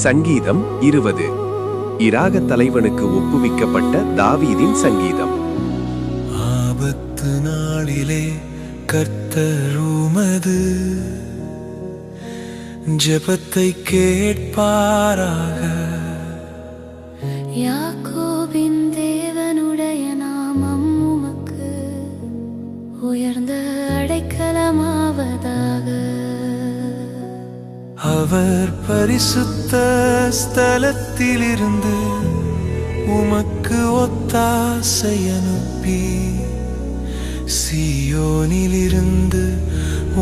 சங்கீதம் 20. இராக தலைவனுக்கு ஒப்புவிக்கப்பட்ட தாவீதின் சங்கீதம். ஆபத்து நாளிலே கர்த்தர் உமது ஜெபத்தை கேட்பாராக. யாக்கோபின் தேவனுடைய நாமம் உமக்கு உயர்ந்த அடைக்கலமாவதாக. அவர் பரிசுத்த ஸ்தலத்திலிருந்து உமக்கு ஒத்தாசை அனுப்பி சீயோனிலிருந்து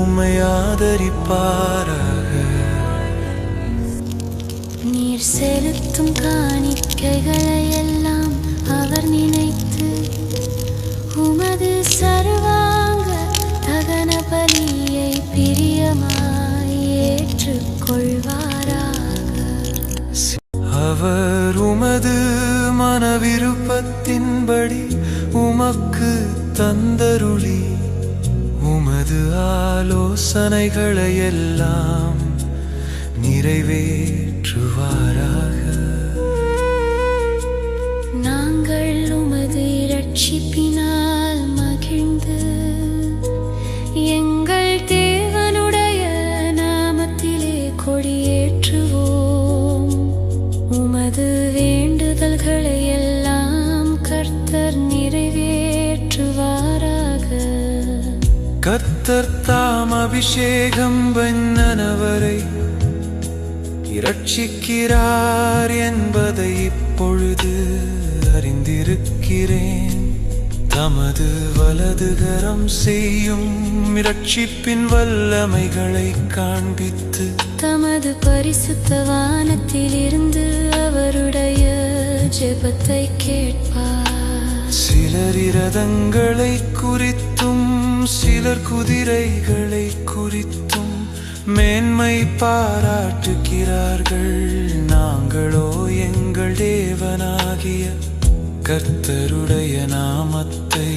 உம்மை ஆதரிப்பாராக. நீர் செலுத்தும் காணிக்கைகளை எல்லாம் அவர் நினைத்து உமது சர்வாங்க தகன பலியை பிரியமாய் ஏற்றுக்கொள்வாராக. அவர் உமது மனவிருப்பத்தின்படி உமக்கு தந்தருளி உமது ஆலோசனைகளை எல்லாம் நிறைவேற்றுவாராக. நாங்கள் உமது இரட்சிப்பினால் மகிழ்ந்து எங்கள் தேவனுடைய நாமத்திலே கொடியேற்றுவோம். உமது வேண்டுதல்களை எல்லாம் கர்த்தர் நிறைவேற்றுவாராக. கர்த்தர் தாம் அபிஷேகம் பண்ணனவரை இரட்சிக்கிறார் என்பதை இப்பொழுது அறிந்திருக்கிறேன். தமது வலதுகரம் செய்யும் இரட்சிப்பின் வல்லமைகளை காண்பித்து தமது பரிசுத்த வானத்திலிருந்து அவருடைய ஜெபத்தை கேட்பார். சிலர் இரதங்களை குறித்தும் சிலர் குதிரைகளை குறித்தும் மேன்மை பாராட்டுகிறார்கள். நாங்களோ எங்கள் தேவனாகிய கர்த்தருடைய நாமத்தை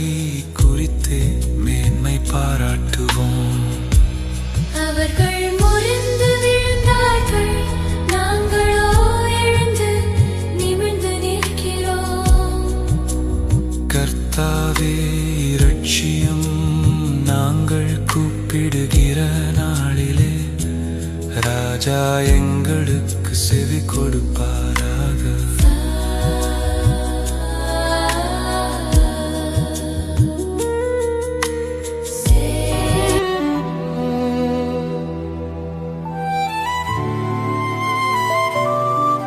குறித்தே மேன்மை பாராட்டுவோம். அவர்கள் முறிந்து விழுந்தார்கள், நாங்களோ எழுந்து நிமிர்ந்து நிற்கிறோம். கர்த்தாவே இரட்சியும், நாங்கள் கூப்பிடுகிற நாளிலே ராஜா எங்களுக்கு செவி கொடுப்பார்.